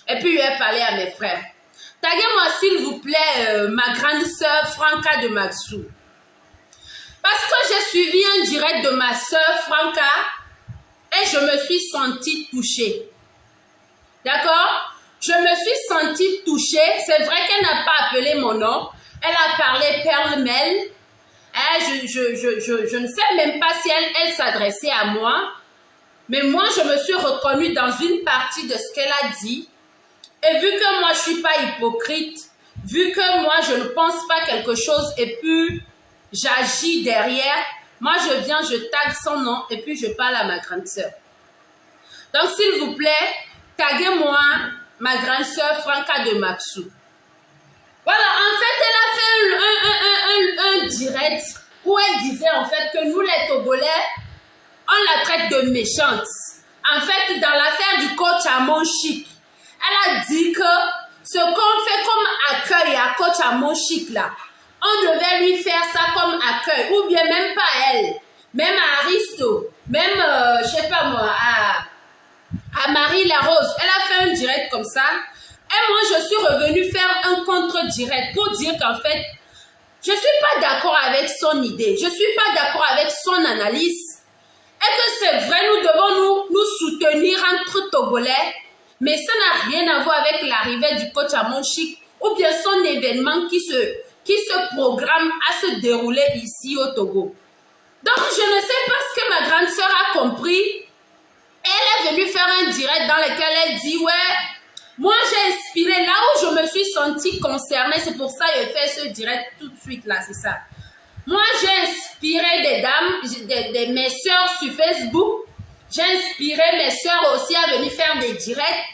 Et puis, je vais parler à mes frères. Taguez-moi, s'il vous plaît, ma grande sœur Franca de Maxou. Parce que j'ai suivi un direct de ma sœur Franca et je me suis sentie touchée. D'accord? Je me suis sentie touchée. C'est vrai qu'elle n'a pas appelé mon nom. Elle a parlé pêle-mêle. Je ne sais même pas si elle s'adressait à moi. Mais moi, je me suis reconnue dans une partie de ce qu'elle a dit. Et vu que moi, je ne suis pas hypocrite, vu que moi, je ne pense pas quelque chose et puis j'agis derrière, moi, je viens, je tag son nom et puis je parle à ma grande sœur. Donc, s'il vous plaît, taguez-moi ma grande sœur Franca de Maxou. Voilà, en fait, elle a fait un direct où elle disait en fait que nous, les Togolais, on la traite de méchante. En fait, dans l'affaire du coach Amon Chic, elle a dit que ce qu'on fait comme accueil à coach Amon Chic là, on devait lui faire ça comme accueil, ou bien même pas elle, même à Aristo, même, je sais pas moi, à Marie Larose, elle a fait un direct comme ça. Et moi, je suis revenue faire un contre-direct pour dire qu'en fait, je ne suis pas d'accord avec son idée, je ne suis pas d'accord avec son analyse. Et que c'est vrai, nous devons nous soutenir entre Togolais, mais ça n'a rien à voir avec l'arrivée du coach Amon Chic ou bien son événement qui se programme à se dérouler ici au Togo. Donc, je ne sais pas ce que ma grande sœur a compris. Elle est venue faire un direct dans lequel elle dit, ouais, moi j'ai inspiré là où je me suis sentie concernée, c'est pour ça que je fais ce direct tout de suite là, c'est ça. Moi j'ai inspiré des dames, mes sœurs sur Facebook, j'ai inspiré mes sœurs aussi à venir faire des directs,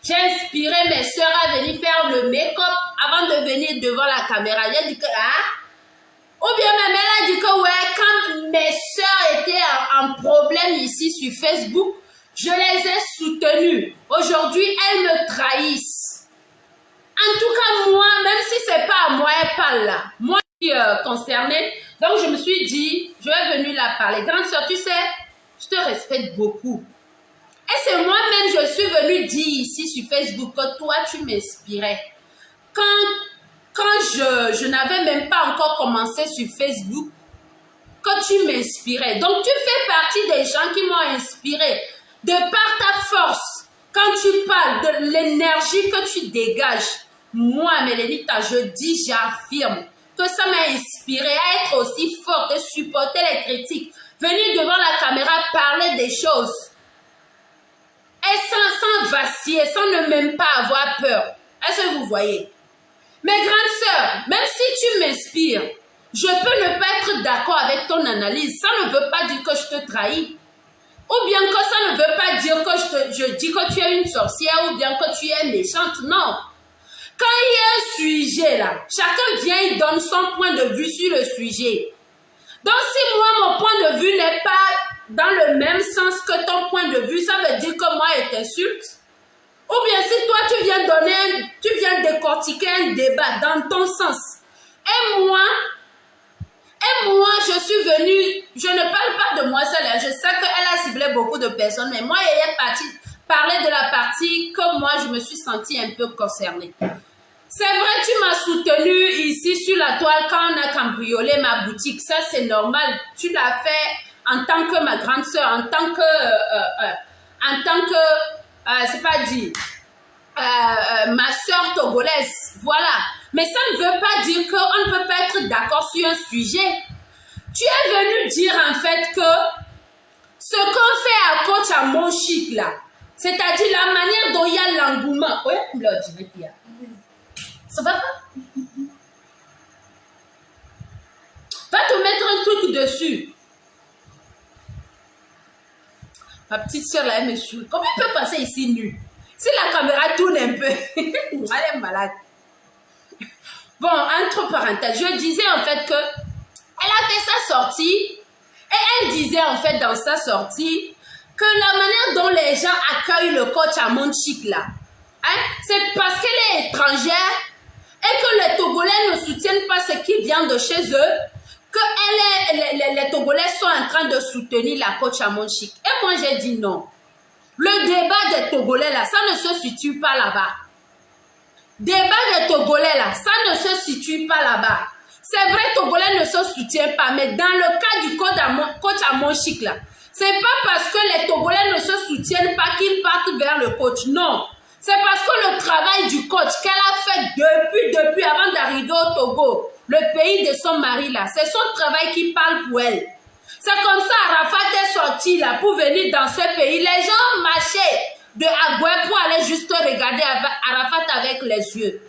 j'ai inspiré mes sœurs à venir faire le make-up avant de venir devant la caméra. J'ai dit que, ou bien même elle a dit que, ouais, quand mes sœurs étaient en problème ici sur Facebook, je les ai soutenues. Aujourd'hui, elles me trahissent. En tout cas, moi, même si c'est pas à moi, elle parle là. Moi, je suis concernée. Donc, je me suis dit, je vais venir la parler. Grande sœur, tu sais, je te respecte beaucoup. Et c'est moi-même, je suis venue dire ici sur Facebook que toi, tu m'inspirais. Quand je n'avais même pas encore commencé sur Facebook, que tu m'inspirais. Donc, tu fais partie des gens qui m'ont inspiré. De par ta force, quand tu parles de l'énergie que tu dégages, moi, Mélénita, je dis, j'affirme que ça m'a inspiré à être aussi forte et supporter les critiques, venir devant la caméra, parler des choses et sans vaciller, sans ne même pas avoir peur. Est-ce que vous voyez? Mes grandes sœurs, même si tu m'inspires, je peux ne pas être d'accord avec ton analyse. Ça ne veut pas dire que je te trahis. Ou bien que ça ne veut pas dire que je dis que tu es une sorcière ou bien que tu es méchante. Non. Quand il y a un sujet là, chacun vient et donne son point de vue sur le sujet. Donc si moi mon point de vue n'est pas dans le même sens que ton point de vue, ça veut dire que moi je t'insulte. Ou bien si toi tu viens décortiquer un débat dans ton sens. Et moi, je suis venue, je ne parle pas de moi seule, je sais qu'elle a ciblé beaucoup de personnes, mais moi, elle est partie parler de la partie que moi, je me suis sentie un peu concernée. C'est vrai, tu m'as soutenue ici sur la toile quand on a cambriolé ma boutique, ça c'est normal, tu l'as fait en tant que ma grande sœur, en tant que, c'est pas dit, ma sœur togolaise, voilà. Mais ça ne veut pas dire qu'on ne peut pas être d'accord sur un sujet. Tu es venu dire en fait que ce qu'on fait à coach Amon Chic là, c'est-à-dire la manière dont il y a l'engouement. Oui, ça va pas? Va te mettre un truc dessus. Ma petite soeur là, elle me suit. Comment elle peut passer ici nue? Si la caméra tourne un peu, elle est malade. Bon, entre parenthèses, je disais en fait que elle a fait sa sortie et elle disait en fait dans sa sortie que la manière dont les gens accueillent le coach Amon Chic là, hein, c'est parce qu'elle est étrangère et que les Togolais ne soutiennent pas ce qui vient de chez eux, que les Togolais sont en train de soutenir la coach Amon Chic. Et moi j'ai dit non. Le débat des Togolais, là, ça ne se situe pas là-bas. Débat des Togolais, là, ça ne se situe pas là-bas. C'est vrai, Togolais ne se soutiennent pas, mais dans le cas du coach Amon Chic, là, c'est pas parce que les Togolais ne se soutiennent pas qu'ils partent vers le coach. Non. C'est parce que le travail du coach qu'elle a fait depuis avant d'arriver au Togo, le pays de son mari, là, c'est son travail qui parle pour elle. C'est comme ça Arafat est sorti là pour venir dans ce pays. Les gens marchaient de Agoué pour aller juste regarder Arafat avec les yeux.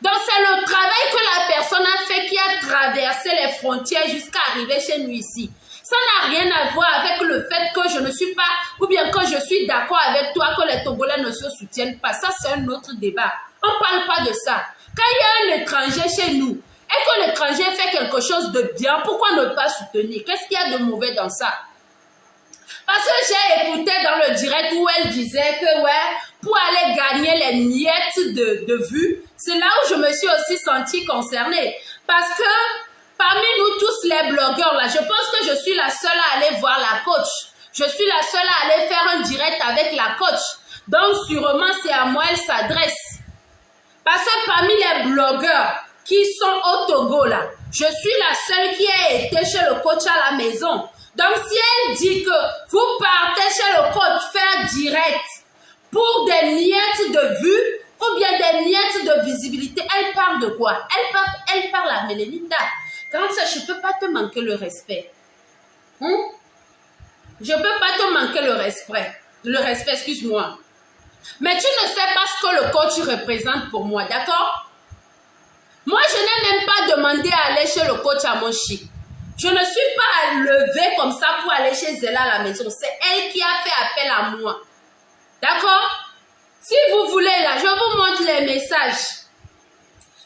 Donc c'est le travail que la personne a fait qui a traversé les frontières jusqu'à arriver chez nous ici. Ça n'a rien à voir avec le fait que je ne suis pas, ou bien que je suis d'accord avec toi que les Togolais ne se soutiennent pas. Ça c'est un autre débat. On ne parle pas de ça. Quand il y a un étranger chez nous, et que l'étranger fait quelque chose de bien, pourquoi ne pas soutenir? Qu'est-ce qu'il y a de mauvais dans ça? Parce que j'ai écouté dans le direct où elle disait que ouais, pour aller gagner les miettes de vues, c'est là où je me suis aussi sentie concernée. Parce que parmi nous tous les blogueurs là, je pense que je suis la seule à aller voir la coach. Je suis la seule à aller faire un direct avec la coach. Donc sûrement c'est à moi elle s'adresse. Parce que parmi les blogueurs qui sont au Togo là, je suis la seule qui a été chez le coach à la maison. Donc si elle dit que vous partez chez le coach faire direct pour des miettes de vue ou bien des miettes de visibilité, elle parle de quoi? Elle parle à Mélénita. Quand ça, je ne peux pas te manquer le respect. Je ne peux pas te manquer le respect. Le respect, excuse-moi. Mais tu ne sais pas ce que le coach représente pour moi, d'accord? Moi, je n'ai même pas demandé à aller chez le coach Amon Chic. Je ne suis pas levée comme ça pour aller chez elle à la maison. C'est elle qui a fait appel à moi. D'accord? Si vous voulez, là, je vous montre les messages.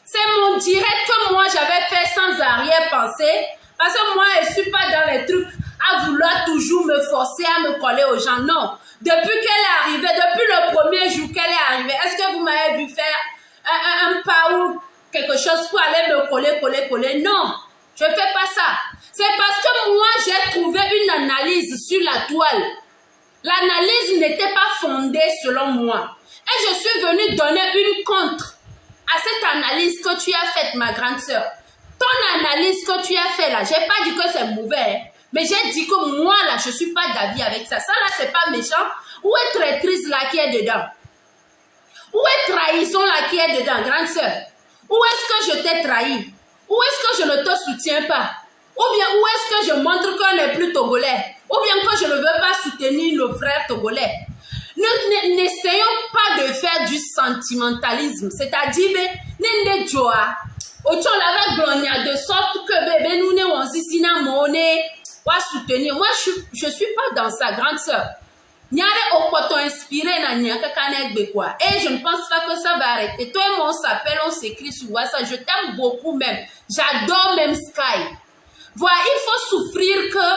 C'est mon direct que moi, j'avais fait sans arrière-pensée. Parce que moi, je ne suis pas dans les trucs à vouloir toujours me forcer à me coller aux gens. Non. Depuis qu'elle est arrivée, depuis le premier jour qu'elle est arrivée, est-ce que vous m'avez vu faire un pas ou quelque chose pour aller me coller? Non. Je ne fais pas ça. C'est parce que moi, j'ai trouvé une analyse sur la toile. L'analyse n'était pas fondée selon moi. Et je suis venue donner une contre à cette analyse que tu as faite, ma grande sœur. Ton analyse que tu as faite là, je n'ai pas dit que c'est mauvais, hein, mais j'ai dit que moi là, je ne suis pas d'avis avec ça. Ça là, c'est pas méchant. Où est traîtrise là qui est dedans? Où est trahison là qui est dedans, grande sœur? Où est-ce que je t'ai trahi? Où est-ce que je ne te soutiens pas? Ou bien où est-ce que je montre qu'on n'est plus togolais? Ou bien que je ne veux pas soutenir nos frères togolais? N'essayons pas de faire du sentimentalisme. C'est-à-dire, de sorte que bébé nous ne sina monnaie ou soutenir. Moi, je suis pas dans sa grande sœur. Inspiré na et je ne pense pas que ça va arrêter. Toi et moi, on s'appelle, on s'écrit sur WhatsApp. Je t'aime beaucoup même. J'adore même Sky. Voilà, il faut souffrir que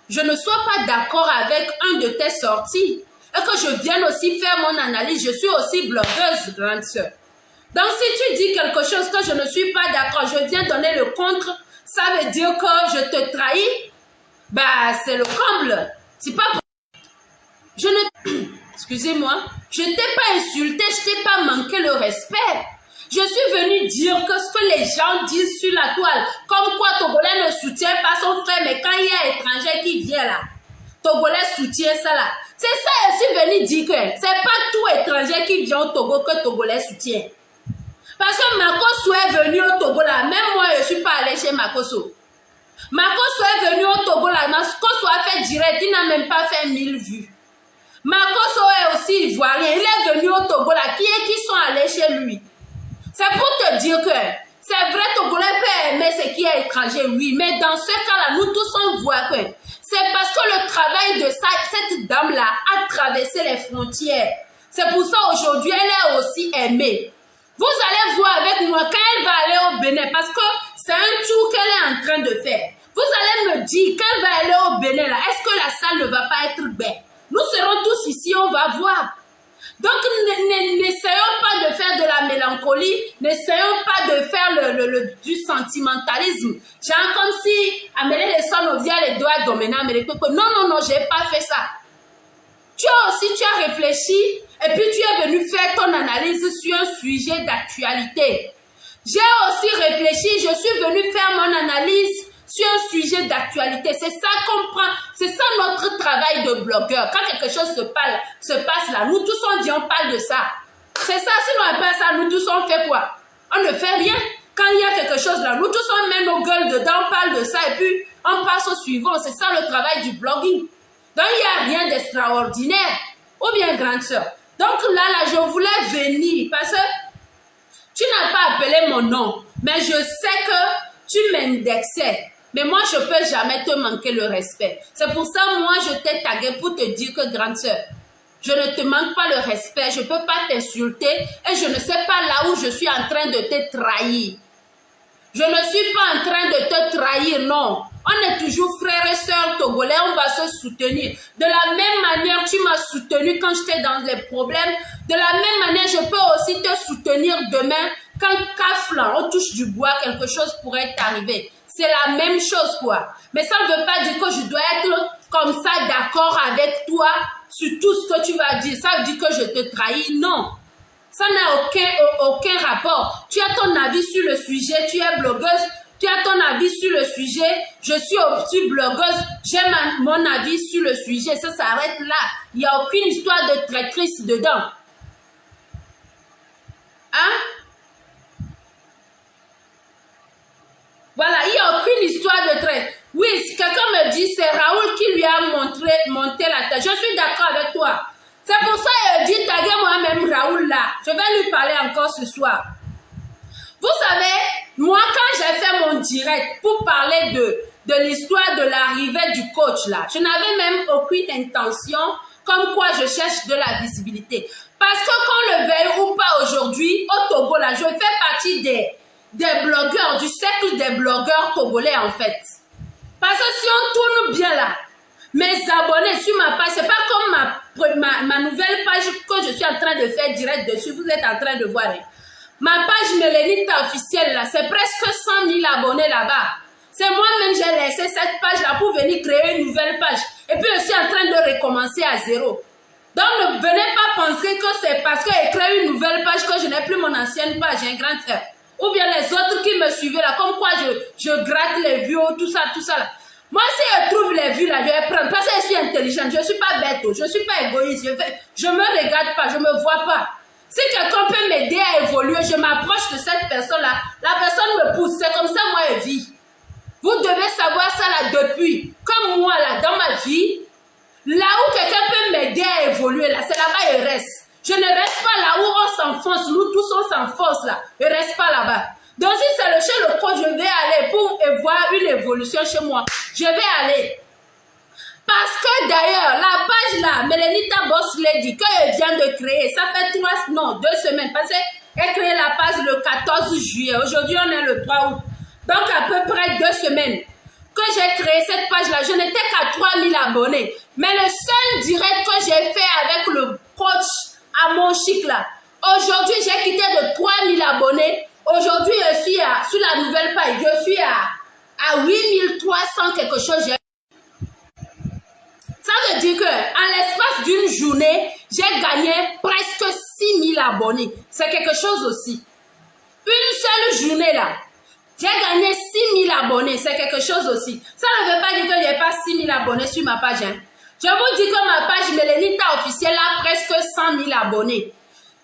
je ne sois pas d'accord avec un de tes sorties et que je vienne aussi faire mon analyse. Je suis aussi blogueuse, grande sœur. Donc, si tu dis quelque chose que je ne suis pas d'accord, je viens donner le contre, ça veut dire que je te trahis. Bah, c'est le comble. C'est pas pour... Je ne... Excusez-moi. Je ne t'ai pas insulté, je ne t'ai pas manqué le respect. Je suis venue dire que ce que les gens disent sur la toile, comme quoi Togolais ne soutient pas son frère, mais quand il y a un étranger qui vient là, Togolais soutient ça là. C'est ça, je suis venue dire que c'est pas tout étranger qui vient au Togo que Togolais soutient. Parce que Makosso est venu au Togo là, même moi je ne suis pas allée chez Makosso. Makosso est venu au Togo là, Makosso a fait direct, il n'a même pas fait 1000 vues. Makosso est aussi ivoirien, il est venu au Togo là, qui sont allés chez lui. C'est pour te dire que c'est vrai, Togolais peut aimer ce qui est étranger, oui, mais dans ce cas-là, nous tous on voit que c'est parce que le travail de cette dame-là a traversé les frontières. C'est pour ça aujourd'hui, elle est aussi aimée. Vous allez voir avec moi quand elle va aller au Bénin, parce que c'est un tour qu'elle est en train de faire. Vous allez me dire, quand elle va aller au Bénin, là, est-ce que la salle ne va pas être belle? Nous serons tous ici, on va voir. Donc, n'essayons pas de faire de la mélancolie, n'essayons pas de faire du sentimentalisme. Genre comme si Amélie Lesson vient les doigts dominer Amélie. Non, non, non, je n'ai pas fait ça. Tu as réfléchi et puis tu es venu faire ton analyse sur un sujet d'actualité. J'ai aussi réfléchi, je suis venu faire mon analyse sur un sujet d'actualité. C'est ça qu'on prend, c'est ça notre travail de blogueur. Quand quelque chose se passe là, nous tous on dit on parle de ça. C'est ça, sinon on parle ça, nous tous on fait quoi? On ne fait rien. Quand il y a quelque chose là, nous tous on met nos gueules dedans, on parle de ça et puis on passe au suivant. C'est ça le travail du blogging. Donc il n'y a rien d'extraordinaire. Ou bien grande soeur. Donc là, je voulais venir parce que tu n'as pas appelé mon nom, mais je sais que tu m'indexais. Mais moi, je ne peux jamais te manquer le respect. C'est pour ça, moi, je t'ai tagué pour te dire que, grande sœur, je ne te manque pas le respect, je ne peux pas t'insulter et je ne sais pas là où je suis en train de te trahir. Je ne suis pas en train de te trahir, non. On est toujours frères et sœurs togolais, on va se soutenir. De la même manière, tu m'as soutenu quand j'étais dans les problèmes. De la même manière, je peux aussi te soutenir demain quand caflan, on touche du bois, quelque chose pourrait t'arriver. C'est la même chose, quoi. Mais ça ne veut pas dire que je dois être comme ça d'accord avec toi sur tout ce que tu vas dire. Ça veut dire que je te trahis, non. Ça n'a aucun rapport. Tu as ton avis sur le sujet, tu es blogueuse, tu as ton avis sur le sujet, je suis aussi blogueuse, j'ai mon avis sur le sujet, ça s'arrête là. Il n'y a aucune histoire de traîtrise dedans. Hein? Voilà, il n'y a aucune histoire de traître. Oui, si quelqu'un me dit, c'est Raoul qui lui a monté la tête. Je suis d'accord avec toi. C'est pour ça qu'il dit, taguez moi-même Raoul là. Je vais lui parler encore ce soir. Vous savez, moi quand j'ai fait mon direct pour parler de l'histoire de l'arrivée du coach là, je n'avais même aucune intention comme quoi je cherche de la visibilité. Parce que qu'on le veuille ou pas aujourd'hui, au Togo là, je fais partie des blogueurs, du cercle des blogueurs togolais en fait. Parce que si on tourne bien là, mes abonnés sur ma page, c'est pas comme ma nouvelle page que je suis en train de faire direct dessus, vous êtes en train de voir. Hein. Ma page Mélénita officielle là, c'est presque 100 000 abonnés là-bas. C'est moi-même j'ai laissé cette page là pour venir créer une nouvelle page. Et puis je suis en train de recommencer à zéro. Donc ne venez pas penser que c'est parce que j'ai créé une nouvelle page que je n'ai plus mon ancienne page, j'ai un grand frère. Ou bien les autres qui me suivaient là, comme quoi je gratte les vues, tout ça là. Moi, si je trouve les vues là, je vais prendre. Parce que je suis intelligente, je ne suis pas bête, je ne suis pas égoïste. Je ne me regarde pas, je ne me vois pas. Si quelqu'un peut m'aider à évoluer, je m'approche de cette personne-là. La personne me pousse. C'est comme ça, moi, je vis. Vous devez savoir ça là depuis. Comme moi, là, dans ma vie, là où quelqu'un peut m'aider à évoluer, là, c'est là-bas, je reste. Je ne reste pas là où on s'enfonce. Nous tous, on s'enfonce là. Je ne reste pas là-bas. Donc, si c'est chez le coach, je vais aller pour voir une évolution chez moi. Je vais aller. Parce que d'ailleurs, la page là, Mélénita Boss Lady, qu'elle vient de créer, ça fait 2 semaines. Parce qu'elle a créé la page le 14 juillet. Aujourd'hui, on est le 3 août. Donc, à peu près 2 semaines que j'ai créé cette page là. Je n'étais qu'à 3000 abonnés. Mais le seul direct que j'ai fait avec le coach à mon chic là, aujourd'hui, j'ai quitté de 3000 abonnés. Aujourd'hui, je suis sur la nouvelle page, je suis à 8300 quelque chose. Ça veut dire qu'en l'espace d'une journée, j'ai gagné presque 6000 abonnés. C'est quelque chose aussi. Une seule journée là, j'ai gagné 6000 abonnés. C'est quelque chose aussi. Ça ne veut pas dire que je n'ai pas 6000 abonnés sur ma page. Hein. Je vous dis que ma page Mélénita officielle a presque 100 000 abonnés.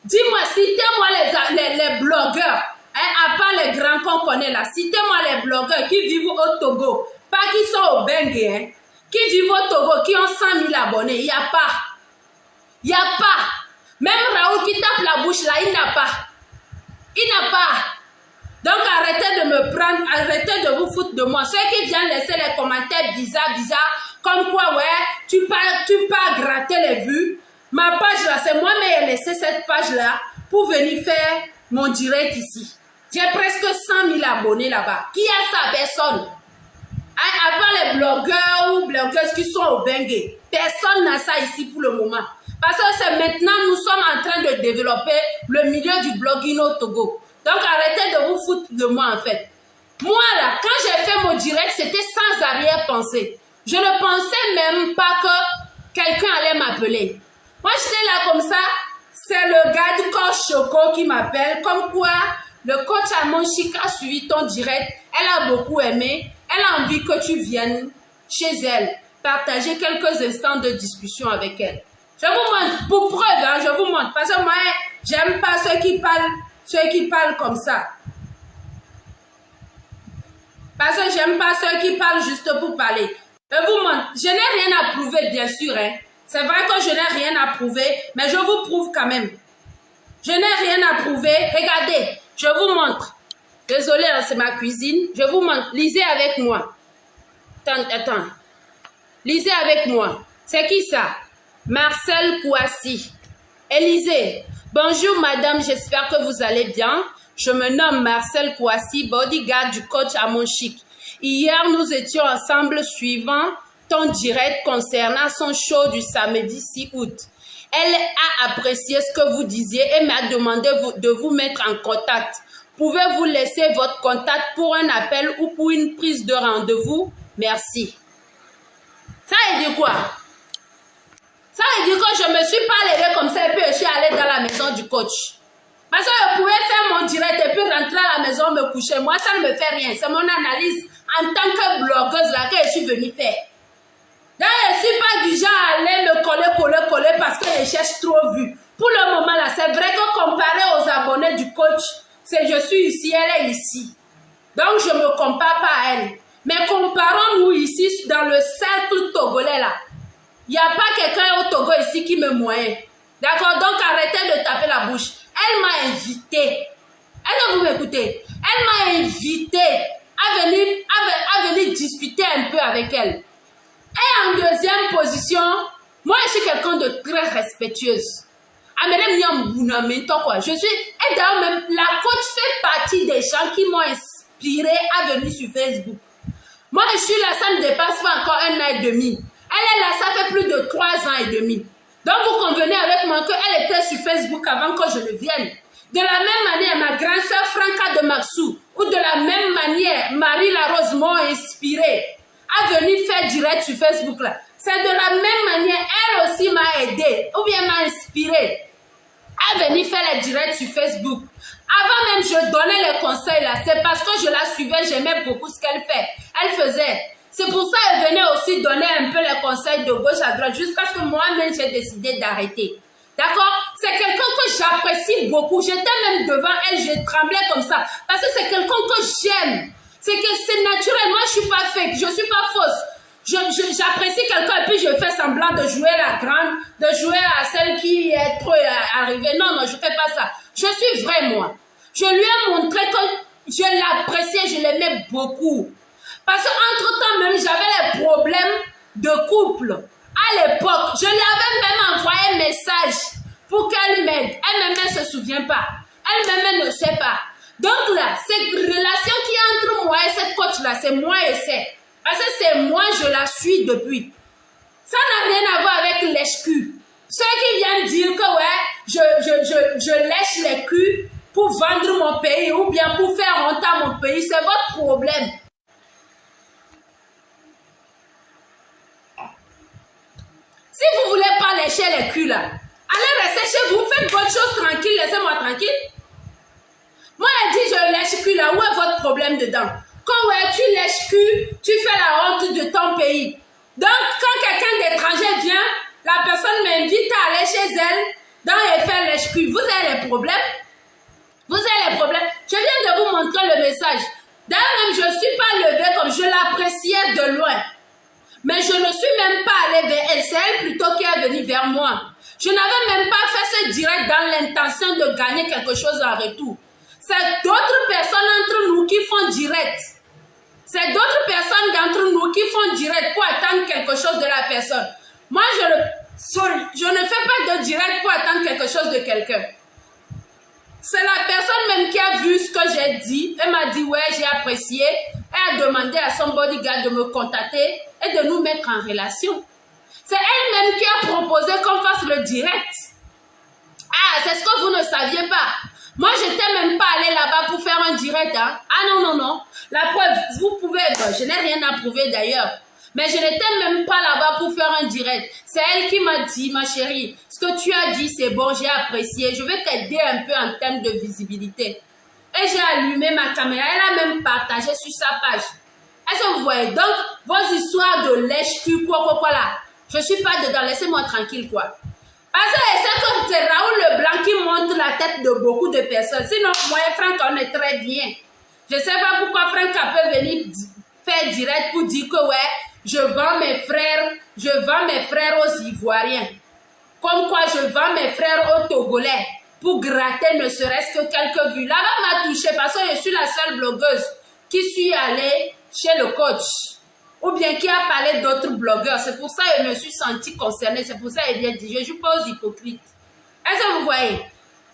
Dis-moi, citez-moi les blogueurs. Hein, à part les grands qu'on connaît là, citez-moi les blogueurs qui vivent au Togo, pas qui sont au Bengue, hein, qui vivent au Togo, qui ont 100 000 abonnés. Il n'y a pas. Il n'y a pas. Même Raoul qui tape la bouche là, il n'a pas. Il n'a pas. Donc arrêtez de me prendre, arrêtez de vous foutre de moi. Ceux qui viennent laisser les commentaires bizarres, comme quoi, ouais, tu pars gratter les vues. Ma page là, c'est moi-même qui ai laissé cette page là pour venir faire mon direct ici. J'ai presque 100 000 abonnés là-bas. Qui a ça? Personne. À part les blogueurs ou blogueuses qui sont au Bengue. Personne n'a ça ici pour le moment. Parce que c'est maintenant, nous sommes en train de développer le milieu du blogging au Togo. Donc arrêtez de vous foutre de moi en fait. Moi là, quand j'ai fait mon direct, c'était sans arrière-pensée. Je ne pensais même pas que quelqu'un allait m'appeler. Moi, j'étais là comme ça. C'est le gars du coach Choco qui m'appelle. Comme quoi, le coach Amon Chic a suivi ton direct. Elle a beaucoup aimé. Elle a envie que tu viennes chez elle, partager quelques instants de discussion avec elle. Je vous montre, pour preuve, hein, je vous montre. Parce que moi, j'aime pas ceux qui parlent comme ça. Parce que j'aime pas ceux qui parlent juste pour parler. Je vous montre. Je n'ai rien à prouver, bien sûr. Hein. C'est vrai que je n'ai rien à prouver, mais je vous prouve quand même. Je n'ai rien à prouver. Regardez, je vous montre. Désolée, hein, c'est ma cuisine. Je vous montre. Lisez avec moi. Attends. Lisez avec moi. C'est qui ça? Marcel Kouassi. Élisée. Bonjour madame, j'espère que vous allez bien. Je me nomme Marcel Kouassi, bodyguard du coach Amon Chic. Hier, nous étions ensemble suivant ton direct concernant son show du samedi 6 août. Elle a apprécié ce que vous disiez et m'a demandé de vous mettre en contact. Pouvez-vous laisser votre contact pour un appel ou pour une prise de rendez-vous? Merci. Ça veut dire quoi? Ça veut dire que je ne me suis pas levée comme ça et puis je suis allée dans la maison du coach. Parce que je pouvais faire mon direct et puis rentrer à la maison me coucher. Moi, ça ne me fait rien. C'est mon analyse en tant que blogueuse là que je suis venue faire. Donc, je ne suis pas du genre à aller me coller parce que je cherche trop vue. Pour le moment là, c'est vrai que comparé aux abonnés du coach, c'est je suis ici, elle est ici. Donc, je ne me compare pas à elle. Mais comparons-nous ici dans le cercle togolais là. Il n'y a pas quelqu'un au Togo ici qui me moyen. D'accord? Donc, arrêtez de taper la bouche. Elle m'a invité. Est-ce que vous m'écoutez? Elle m'a invité à venir discuter un peu avec elle. Et en deuxième position, moi, je suis quelqu'un de très respectueuse. Je suis, et d'ailleurs, même la coach fait partie des gens qui m'ont inspiré à venir sur Facebook. Moi, je suis là, ça ne dépasse pas encore 1 an et demi. Elle est là, ça fait plus de 3 ans et demi. Donc, vous convenez avec moi qu'elle était sur Facebook avant que je ne vienne. De la même manière, ma grande soeur Franca de Maxou, ou de la même manière, Marie Larose m'ont inspiré à venir faire direct sur Facebook là. C'est de la même manière, elle aussi m'a aidé, ou bien m'a inspiré à venir faire les directs sur Facebook. Avant même, je donnais les conseils là. C'est parce que je la suivais, j'aimais beaucoup ce qu'elle fait. Elle faisait. C'est pour ça qu'elle venait aussi donner un peu les conseils de gauche à droite, jusqu'à ce que moi-même, j'ai décidé d'arrêter. D'accord? C'est quelqu'un que j'apprécie beaucoup. J'étais même devant elle, je tremblais comme ça. Parce que c'est quelqu'un que j'aime. C'est que c'est naturel. Moi, je ne suis pas fake, je ne suis pas fausse. J'apprécie quelqu'un et puis je fais semblant de jouer la grande, de jouer à celle qui est trop arrivée. Non, non, je ne fais pas ça. Je suis vraie, moi. Je lui ai montré que je l'appréciais, je l'aimais beaucoup. Parce qu'entre-temps même, j'avais les problèmes de couple. À l'époque, je lui avais même envoyé un message pour qu'elle m'aide. Elle-même ne se souvient pas. Elle-même ne sait pas. Donc là, cette relation qui est entre moi et cette coach-là, c'est moi et c'est. Parce que c'est moi, je la suis depuis. Ça n'a rien à voir avec lèche-cul. Ceux qui viennent dire que ouais, je lèche les culs pour vendre mon pays ou bien pour faire honte à mon pays, c'est votre problème. Si vous ne voulez pas lécher les culs là, allez rester chez vous, faites votre chose tranquille, laissez-moi tranquille. Moi, elle dit je lèche cul là, où est votre problème dedans? Quand ouais, tu lèches cul, tu fais la honte de ton pays. Donc, quand quelqu'un d'étranger vient, la personne m'invite à aller chez elle, donc elle fait lèche cul. Vous avez les problèmes? Vous avez les problèmes? Je viens de vous montrer le message. D'ailleurs, même je ne suis pas levée comme je l'appréciais de loin. Mais je ne suis même pas allée vers elle. C'est elle plutôt qui est venue vers moi. Je n'avais même pas fait ce direct dans l'intention de gagner quelque chose en retour. C'est d'autres personnes entre nous qui font direct. C'est d'autres personnes d'entre nous qui font direct pour attendre quelque chose de la personne. Moi, je ne fais pas de direct pour attendre quelque chose de quelqu'un. C'est la personne même qui a vu ce que j'ai dit. Elle m'a dit, ouais, j'ai apprécié. Elle a demandé à son bodyguard de me contacter et de nous mettre en relation. C'est elle-même qui a proposé qu'on fasse le direct. Ah, c'est ce que vous ne saviez pas. Moi, je n'étais même pas allée là-bas pour faire un direct. Hein. Ah non, non, non. La preuve, vous pouvez... Bon, je n'ai rien à prouver d'ailleurs. Mais je n'étais même pas là-bas pour faire un direct. C'est elle qui m'a dit, ma chérie, ce que tu as dit, c'est bon, j'ai apprécié. Je vais t'aider un peu en termes de visibilité. Et j'ai allumé ma caméra. Elle a même partagé sur sa page. Est-ce que vous voyez? Donc, vos histoires de lèche-cul, quoi là. Je ne suis pas dedans. Laissez-moi tranquille, quoi. Parce que c'est Raoul Leblanc qui montre la tête de beaucoup de personnes. Sinon, moi et Franck, on est très bien. Je ne sais pas pourquoi Franck peut venir faire direct pour dire que, ouais, je vends mes frères aux Ivoiriens. Comme quoi, je vends mes frères aux Togolais pour gratter ne serait-ce que quelques vues. Là-bas m'a touché parce que je suis la seule blogueuse qui suis allée chez le coach. Ou bien qui a parlé d'autres blogueurs. C'est pour ça que je me suis sentie concernée. C'est pour ça que j'ai dit, je ne suis pas aux hypocrites. Est-ce que vous voyez?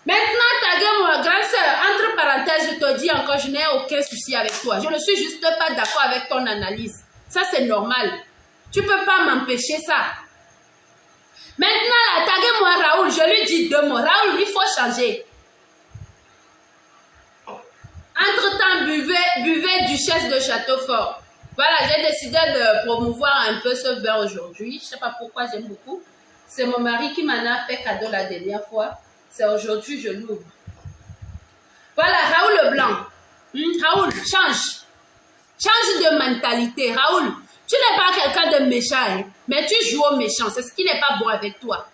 Maintenant, taguer mon grande soeur, entre parenthèses, je te dis encore, je n'ai aucun souci avec toi. Je ne suis juste pas d'accord avec ton analyse. Ça, c'est normal. Tu ne peux pas m'empêcher ça. Maintenant, là, taguez-moi Raoul. Je lui dis 2 mots. Raoul, il faut changer. Entre-temps, buvez Duchesse de Châteaufort. Voilà, j'ai décidé de promouvoir un peu ce vin aujourd'hui. Je ne sais pas pourquoi, j'aime beaucoup. C'est mon mari qui m'en a fait cadeau la dernière fois. C'est aujourd'hui, je l'ouvre. Voilà, Raoul Leblanc. Raoul, change. Change de mentalité. Raoul, tu n'es pas quelqu'un de méchant, hein, mais tu joues au méchant. C'est ce qui n'est pas bon avec toi.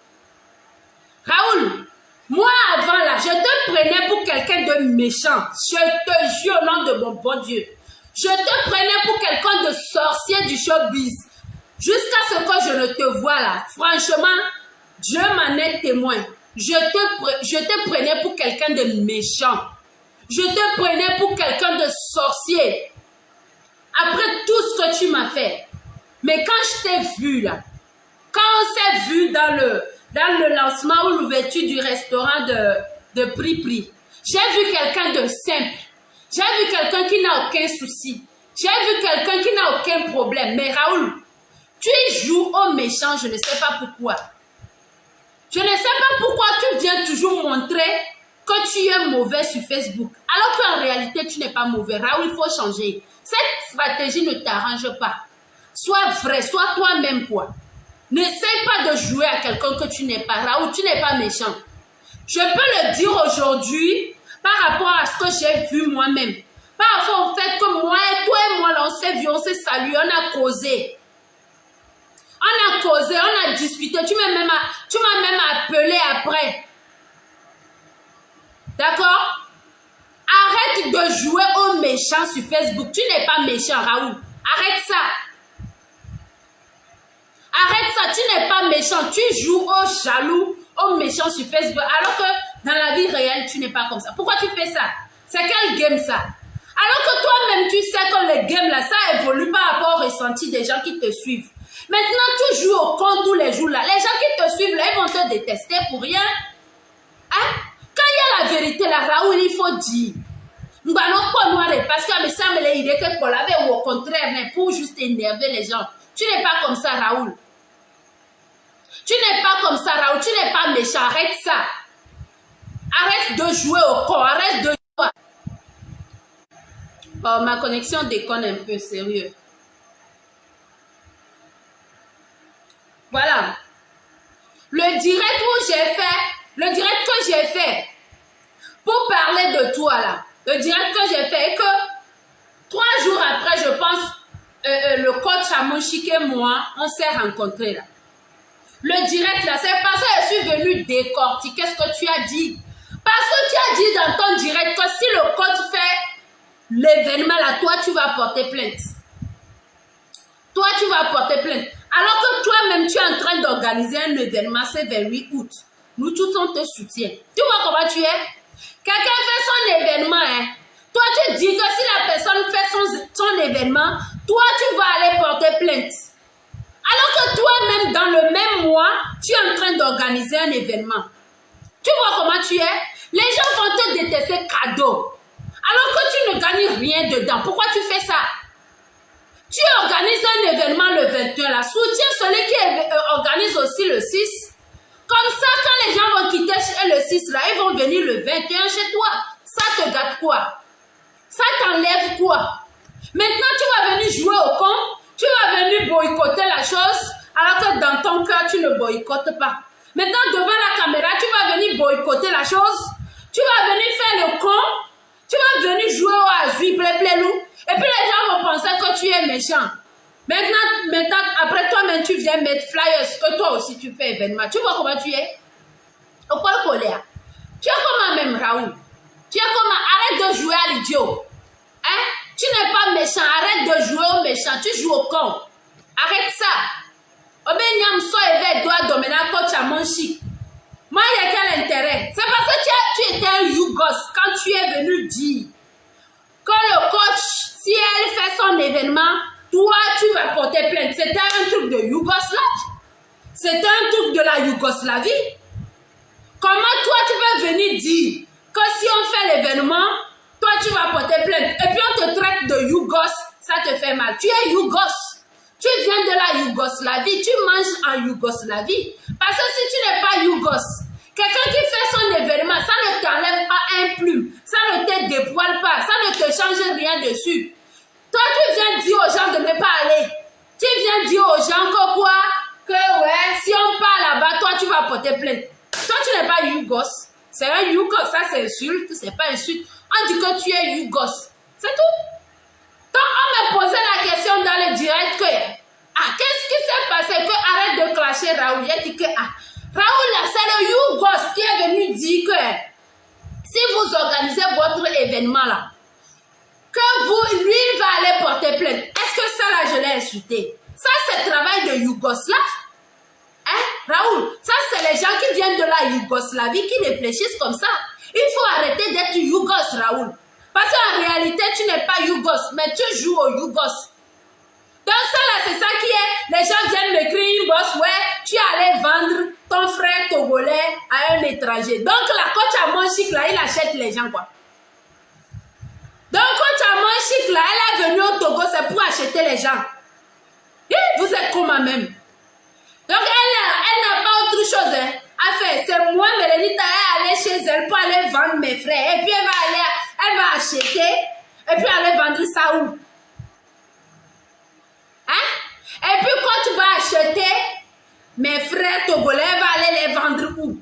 Raoul, moi avant là, je te prenais pour quelqu'un de méchant. Je te jure au nom de mon bon Dieu. Je te prenais pour quelqu'un de sorcier du showbiz. Jusqu'à ce que je ne te vois là. Franchement, Dieu m'en est témoin. Je te prenais pour quelqu'un de méchant. Je te prenais pour quelqu'un de sorcier. Après tout ce que tu m'as fait. Mais quand je t'ai vu là, quand on s'est vu dans le lancement ou l'ouverture du restaurant de Pri, j'ai vu quelqu'un de simple. J'ai vu quelqu'un qui n'a aucun souci. J'ai vu quelqu'un qui n'a aucun problème. Mais Raoul, tu joues au méchant, je ne sais pas pourquoi. Je ne sais pas pourquoi tu viens toujours montrer que tu es mauvais sur Facebook. Alors qu'en réalité, tu n'es pas mauvais. Raoul, il faut changer. Cette stratégie ne t'arrange pas. Sois vrai, sois toi-même, quoi. N'essaie pas de jouer à quelqu'un que tu n'es pas. Raoul, tu n'es pas méchant. Je peux le dire aujourd'hui par rapport à ce que j'ai vu moi-même. Par rapport au fait que toi et moi, là, on s'est vu, on s'est salué, on a causé. On a causé, on a discuté. Tu m'as même appelé après. D'accord? Arrête de jouer au méchant sur Facebook. Tu n'es pas méchant, Raoul. Arrête ça. Arrête ça. Tu n'es pas méchant. Tu joues au jaloux, au méchant sur Facebook. Alors que dans la vie réelle, tu n'es pas comme ça. Pourquoi tu fais ça? C'est quel game ça? Alors que toi-même, tu sais que le game là, ça évolue par rapport au ressenti des gens qui te suivent. Maintenant, tu joues au con tous les jours là. Les gens qui te suivent là, ils vont te détester pour rien. Hein? Quand il y a la vérité là, Raoul, il faut dire. Parce que me semble que pour l'avait ou au contraire, mais pour juste énerver les gens. Tu n'es pas comme ça, Raoul. Tu n'es pas comme ça, Raoul. Tu n'es pas méchant. Arrête ça. Arrête de jouer au con. Arrête de jouer. Oh, ma connexion déconne un peu, sérieux. Voilà. Le direct que j'ai fait pour parler de toi là. Le direct que j'ai fait et que 3 jours après, je pense, le coach Amonchik et moi, on s'est rencontrés là. Le direct là, c'est parce que je suis venue décortiquer ce que tu as dit. Parce que tu as dit dans ton direct que si le coach fait l'événement là, toi tu vas porter plainte. Toi tu vas porter plainte. Alors que toi-même tu es en train d'organiser un événement, c'est vers 8 août. Nous tous on te soutient. Tu vois comment tu es? Quelqu'un fait son événement, hein. Toi tu dis que si la personne fait son événement, toi tu vas aller porter plainte. Alors que toi-même dans le même mois, tu es en train d'organiser un événement. Tu vois comment tu es? Les gens vont te détester cadeau. Alors que tu ne gagnes rien dedans. Pourquoi tu fais ça? Tu organises un événement le 21, là. Soutiens celui qui organise aussi le 6. Comme ça, quand les gens vont quitter le 6, là, ils vont venir le 21 chez toi. Ça te gâte quoi? Ça t'enlève quoi? Maintenant, tu vas venir jouer au con. Tu vas venir boycotter la chose alors que dans ton cœur, tu ne boycottes pas. Maintenant, devant la caméra, tu vas venir boycotter la chose. Tu vas venir faire le con. Tu vas venir jouer au hasard, blé-blé-lou. Et puis les gens vont penser que tu es méchant. Maintenant, après toi-même, tu viens mettre flyers que toi aussi tu fais événement. Tu vois comment tu es? Au point colère. Tu es comment même, Raoul? Tu es comment? Arrête de jouer à l'idiot. Hein? Tu n'es pas méchant. Arrête de jouer au méchant. Tu joues au con. Arrête ça. Obéniam so éveille doit dominer coach à mon chic. Moi, il y a quel intérêt? C'est parce que tu étais un Yougos quand tu es venu dire que le coach, si elle fait son événement, toi, tu vas porter plainte. C'était un truc de Yougoslavie. C'était un truc de la Yougoslavie. Comment toi, tu peux venir dire que si on fait l'événement, toi, tu vas porter plainte. Et puis, on te traite de Yougos, ça te fait mal. Tu es Yougos. Tu viens de la Yougoslavie. Tu manges en Yougoslavie. Parce que si tu n'es pas Yougos, quelqu'un qui fait son événement, ça ne t'enlève pas un plume. Ça ne te dépoile pas. Ça ne te change rien dessus. Toi, tu viens dire aux gens de ne pas aller. Tu viens dire aux gens que quoi? Que ouais, si on part là-bas, toi, tu vas porter plainte. Toi, tu n'es pas Yougos. C'est un Yougos, ça c'est insulte, c'est pas insulte. On dit que tu es Yougos. C'est tout. Quand on me posait la question dans le direct que, qu'est-ce qui s'est passé? Que arrête de clasher Raoul. Il a dit que, Raoul là, c'est le Yougos qui est venu dire que si vous organisez votre événement là, que vous, lui, il va aller porter plainte. Est-ce que ça là, je l'ai insulté? Ça, c'est le travail de Yougoslav. Hein, Raoul? Ça, c'est les gens qui viennent de la Yougoslavie qui réfléchissent comme ça. Il faut arrêter d'être Yougos, Raoul. Parce qu'en réalité, tu n'es pas Yougos, mais tu joues au Yougos. Donc ça là, c'est ça qui est. Les gens viennent m'écrire une bosse, ouais, tu es allé vendre ton frère togolais à un étranger. Donc la coach à mon chic là, il achète les gens quoi. Donc coach à mon chic là, elle est venue au Togo, c'est pour acheter les gens. Et vous êtes comment même? Donc elle n'a pas autre chose hein, à faire. C'est moi, Mélenita, elle est allée chez elle pour aller vendre mes frères. Et puis elle va acheter, et puis aller vendre ça où? Hein? Et puis quand tu vas acheter mes frères togolais, elle va aller les vendre où?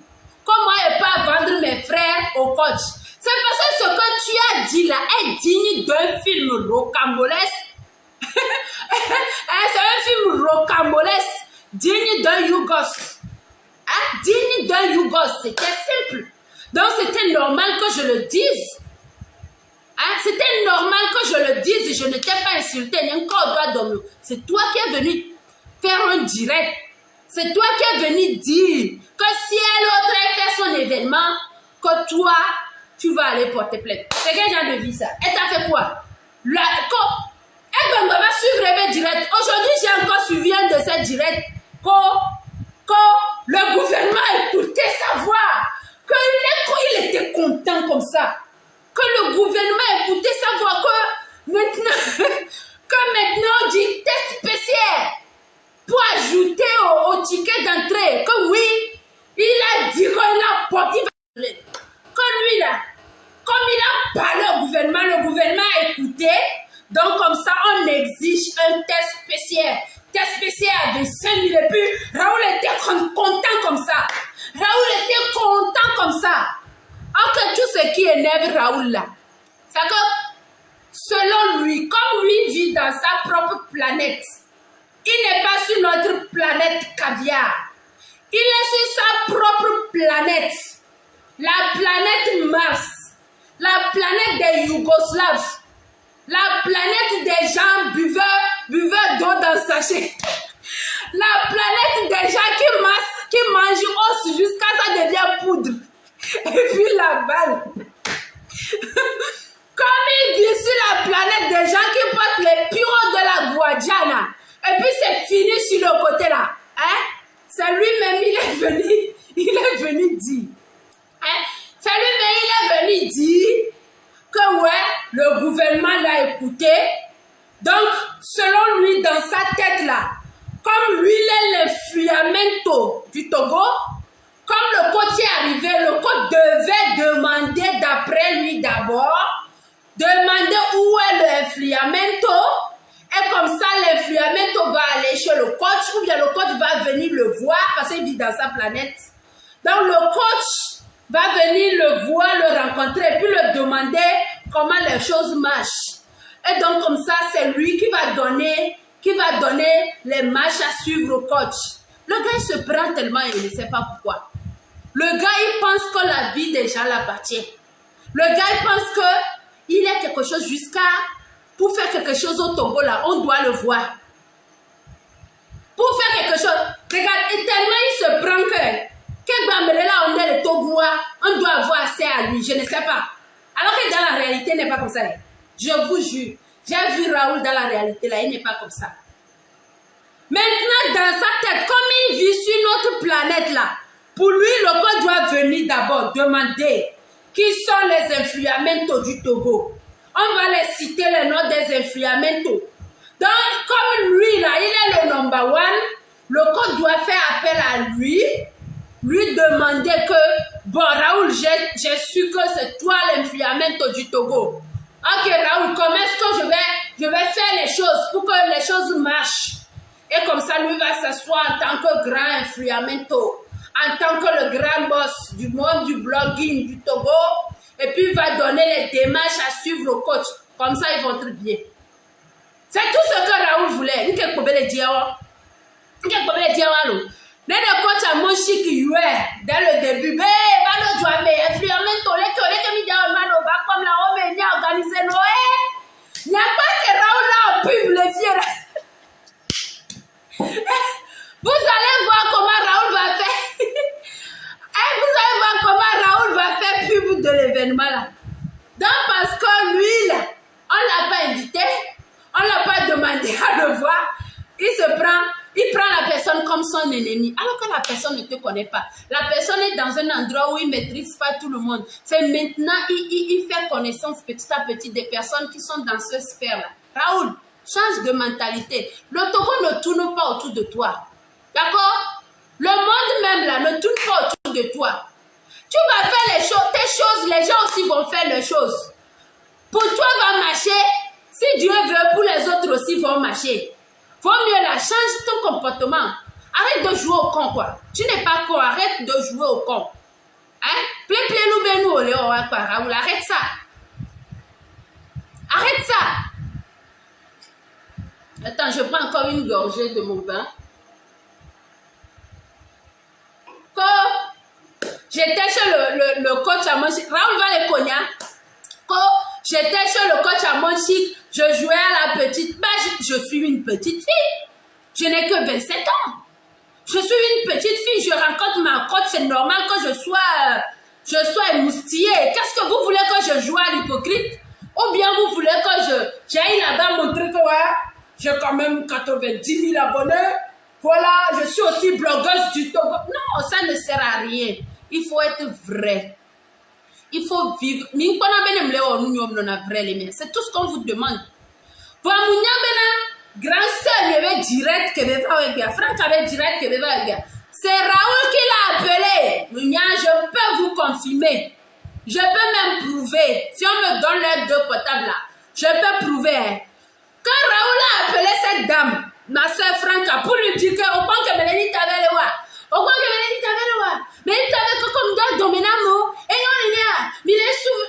Comment elle peut vendre mes frères au coach? C'est parce que ce que tu as dit là est digne d'un film rocambolesque. C'est un film rocambolesque, digne d'un Yougos. Hein? Digne d'un Yougos, c'était simple. Donc c'était normal que je le dise. Hein? C'était normal que je le dise. Je ne t'ai pas insulté. C'est toi qui es venu faire un direct. C'est toi qui es venu dire que si elle autre fait son événement, que toi, tu vas aller porter plainte. C'est quel genre de vie ça? Elle t'a fait quoi? Elle va suivre mes directs. Aujourd'hui, j'ai encore suivi un de ces directs que le gouvernement a écouté sa voix. Il était content comme ça. Que le gouvernement a écouté sa voix. Que maintenant on dit test spécial pour ajouter au ticket d'entrée. Que oui, il a dit qu'il a porté. Que lui là, comme il a parlé au gouvernement, le gouvernement a écouté. Donc comme ça, on exige un test spécial. Test spécial de 5 000 et puis Raoul était content comme ça. Raoul était content comme ça. En fait, tout ce qui énerve Raoul là, c'est que selon lui, comme lui vit dans sa propre planète, il n'est pas sur notre planète caviar. Il est sur sa propre planète. La planète Mars. La planète des Yougoslaves. La planète des gens buveurs d'eau dans le sachet. La planète des gens qui mangent os jusqu'à ça devient poudre. Et puis la balle. Comme il vit sur la planète des gens qui portent les pirogues de la Guadiana. Et puis c'est fini sur le côté là. Hein? C'est lui-même, il est venu dire. Hein? C'est lui-même, il est venu dire que ouais, le gouvernement l'a écouté. Donc, selon lui, dans sa tête là, comme lui, il est l'influamento du Togo, comme le coach est arrivé, le coach devait demander d'après lui d'abord, demander où est l'influamento, Et comme ça, l'influamento va aller chez le coach, ou bien le coach va venir le voir parce qu'il vit dans sa planète. Donc le coach va venir le voir, le rencontrer, et puis le demander comment les choses marchent. Et donc comme ça, c'est lui qui va donner les marches à suivre au coach. Le gars, il se prend tellement, il ne sait pas pourquoi. Le gars, il pense que la vie des gens l'appartient. Le gars, il pense qu'il est quelque chose jusqu'à... Pour faire quelque chose au Togo, là, on doit le voir. Pour faire quelque chose, regarde, et tellement il se prend que là, on est le Togois, on doit avoir accès à lui, je ne sais pas. Alors que dans la réalité, il n'est pas comme ça. Je vous jure, j'ai vu Raoul dans la réalité, là, il n'est pas comme ça. Maintenant, dans sa tête, comme il vit sur notre planète, là, pour lui, le coach doit venir d'abord demander qui sont les influamentos du Togo. On va les citer les noms des influamentos. Donc, comme lui, là, il est le number one, le coach doit faire appel à lui demander que, bon, Raoul, j'ai su que c'est toi l'influamento du Togo. Ok, Raoul, comment est-ce que je vais faire les choses pour que les choses marchent? Et comme ça, lui va s'asseoir en tant que grand influamento, en tant que le grand boss du monde du blogging du Togo. Et puis, il va donner les démarches à suivre au coach. Comme ça, ils vont être bien. C'est tout ce que Raoul voulait. Il ne peut pas le dire. Le coach a mon chic dès le début. Mais, va nous jouer, influamento, les comme la homme est organisé Noé. Il n'y a pas que Raoul là, on pub les fiers. Vous allez voir comment Raoul va faire. Vous allez voir comment Raoul va faire pub de l'événement là. Donc parce que lui là, on ne l'a pas invité, on ne l'a pas demandé à le voir. Il prend la personne comme son ennemi, alors que la personne ne te connaît pas. La personne est dans un endroit où il ne maîtrise pas tout le monde. C'est maintenant, il fait connaissance petit à petit des personnes qui sont dans cette sphère-là. Raoul, change de mentalité. Le Togo ne tourne pas autour de toi. D'accord? Le monde même là ne tourne pas autour de toi. Tu vas faire les choses, tes choses, les gens aussi vont faire les choses. Pour toi va marcher, si Dieu veut, pour les autres aussi vont marcher. Vaut mieux là, change ton comportement. Arrête de jouer au con, quoi. Tu n'es pas con, arrête de jouer au con. Hein? Plais-nous, Raoul, arrête ça. Arrête ça. Attends, je prends encore une gorgée de mon vin. Quand j'étais chez le coach à Monchique, Raoul va les cogner. Quand j'étais chez le coach à Monchique, je jouais à la petite. Ben, je suis une petite fille. Je n'ai que 27 ans. Je suis une petite fille. Je rencontre ma coach. C'est normal que je sois émoustillée. Qu'est-ce que vous voulez que je joue à l'hypocrite? Ou bien vous voulez que j'aille là-bas montrer que ouais, j'ai quand même 90 000 abonnés. Voilà, je suis aussi blogueuse du Togo. Non, ça ne sert à rien. Il faut être vrai. Il faut vivre. C'est tout ce qu'on vous demande. Grand sœur, direct Franck avait direct c'est Raoul qui l'a appelé. Je peux vous confirmer. Je peux même prouver. Si on me donne les deux potables là, je peux prouver. Hein. Quand Raoul a appelé cette dame, ma soeur Franca, pour lui dire que au point que Mélanie t'avait le wa, au point que Mélanie t'avait le wa, mais il t'avait que comme dans dominamo, et on est là, mais il est sous.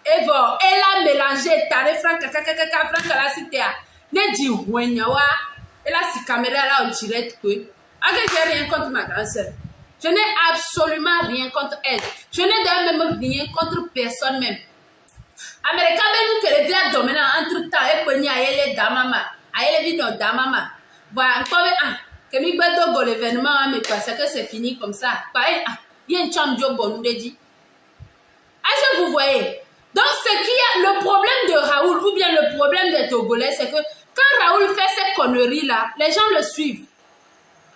Et bon, elle a mélangé, t'avais Franca, Franca la cité, ne dit ouenyawa, elle a si caméra là en direct, quoi. J'ai rien contre ma grand-sœur. Je n'ai absolument rien contre elle. Je n'ai d'ailleurs même rien contre personne même. Américain, même que les vieux dominants entre temps et pogné à elle damama, à elle vit dans damama. Voilà, que mi gbedo l'événement, mais parce que c'est fini comme ça. Pareil, il y a une chambre de bon, nous dit. Est-ce que vous voyez? Donc, ce qui a le problème de Raoul, ou bien le problème des Togolais, c'est que quand Raoul fait ces conneries-là, les gens le suivent.